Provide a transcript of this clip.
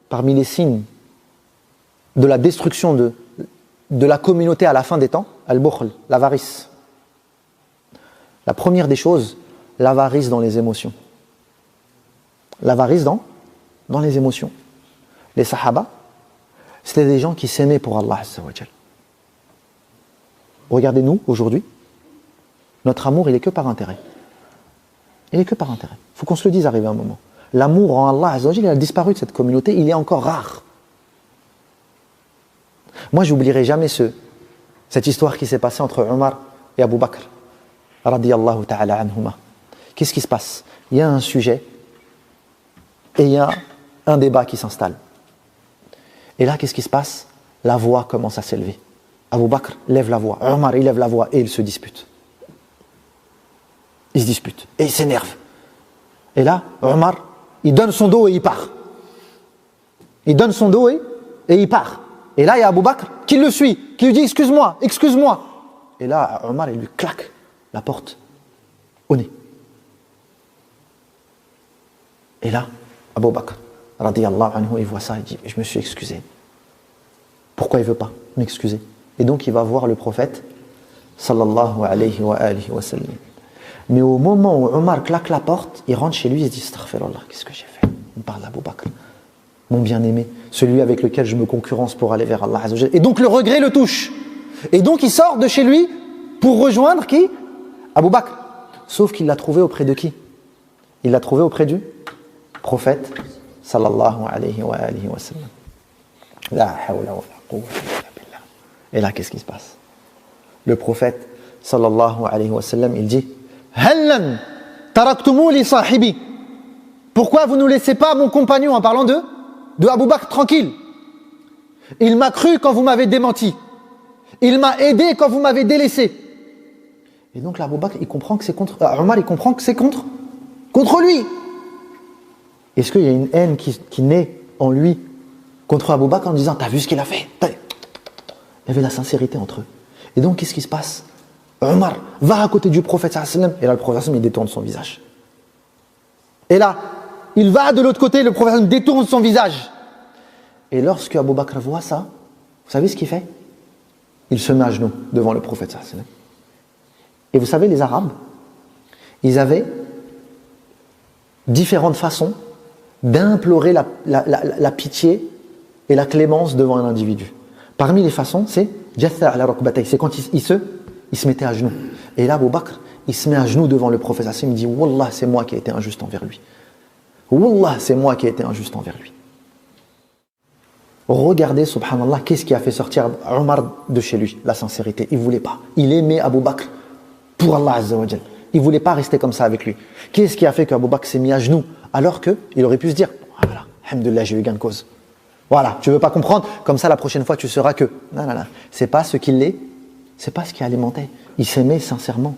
parmi les signes de la destruction de la communauté à la fin des temps, al-bukhl, l'avarice. La première des choses, l'avarice dans les émotions. L'avarice dans les émotions. Les sahaba, c'était des gens qui s'aimaient pour Allah Azza wa Jal. Regardez-nous aujourd'hui, notre amour, il est que par intérêt. Il est que par intérêt. Il faut qu'on se le dise arrivé un moment. L'amour en Allah Azza wa Jal, il a disparu de cette communauté, il est encore rare. Moi, j'oublierai jamais cette histoire qui s'est passée entre Omar et Abu Bakr, radiyallahu ta'ala anhuma. Qu'est-ce qui se passe? Il y a un sujet et il y a un débat qui s'installe. Et là, qu'est-ce qui se passe? La voix commence à s'élever. Abu Bakr lève la voix, Omar il lève la voix et ils se disputent. Ils se disputent et ils s'énervent. Et là, Omar, il donne son dos et il part. Il donne son dos et il part. Et là, il y a Abu Bakr qui le suit, qui lui dit « Excuse-moi, excuse-moi ». Et là, Omar, il lui claque la porte au nez. Et là, Abu Bakr, radiyallahu anhu, il voit ça, il dit « Je me suis excusé ». Pourquoi il ne veut pas m'excuser? Et donc, il va voir le prophète, sallallahu alayhi wa alihi wa sallam. Mais au moment où Omar claque la porte, il rentre chez lui et il dit « Astaghfirullah, qu'est-ce que j'ai fait ?» Il parle d'Abu Bakr, mon bien-aimé, celui avec lequel je me concurrence pour aller vers Allah Azza wa Jalla. Et donc le regret le touche. Et donc il sort de chez lui pour rejoindre qui? Abu Bakr. Sauf qu'il l'a trouvé auprès de qui? Il l'a trouvé auprès du prophète sallallahu alayhi wa alihi wa sallam. La hawla wa la quwwata illa billah. Et là, qu'est-ce qui se passe? Le prophète sallallahu alayhi wa sallam, il dit Hallan taraktumu li sahibi. Pourquoi vous ne laissez pas mon compagnon, en parlant de Abu Bakr, tranquille? Il m'a cru quand vous m'avez démenti. Il m'a aidé quand vous m'avez délaissé. Et donc là, Abu Bakr, il comprend que c'est contre... Omar, il comprend que c'est contre lui. Est-ce qu'il y a une haine qui naît en lui contre Abu Bakr en disant « T'as vu ce qu'il a fait ?» Il y avait la sincérité entre eux. Et donc, qu'est-ce qui se passe? Omar va à côté du prophète sallallahu alayhi wa sallam, et là, le prophète il détourne son visage. Et là, il va de l'autre côté, le prophète détourne son visage. Et lorsque Abu Bakr voit ça, vous savez ce qu'il fait? Il se met à genoux devant le prophète sallallahu alayhi wa sallam. Et vous savez, les Arabes, ils avaient différentes façons d'implorer la pitié et la clémence devant un individu. Parmi les façons, c'est Jatha ala rukbatay, c'est quand il se mettait à genoux. Et là, Abu Bakr, il se met à genoux devant le prophète sallallahu alayhi wa sallam, il dit « Wallah, c'est moi qui ai été injuste envers lui. Wallah, c'est moi qui ai été injuste envers lui. » Regardez, subhanallah, qu'est-ce qui a fait sortir Omar de chez lui? La sincérité. Il ne voulait pas. Il aimait Abu Bakr pour Allah Azza wa Jal. Il ne voulait pas rester comme ça avec lui. Qu'est-ce qui a fait qu'Abu Bakr s'est mis à genoux alors qu'il aurait pu se dire « Voilà, alhamdoulilah, j'ai eu gain de cause. Voilà, tu ne veux pas comprendre, comme ça la prochaine fois tu sauras que... » Non, non, non, c'est pas ce qu'il est, c'est pas ce qui alimentait. Il s'aimait sincèrement.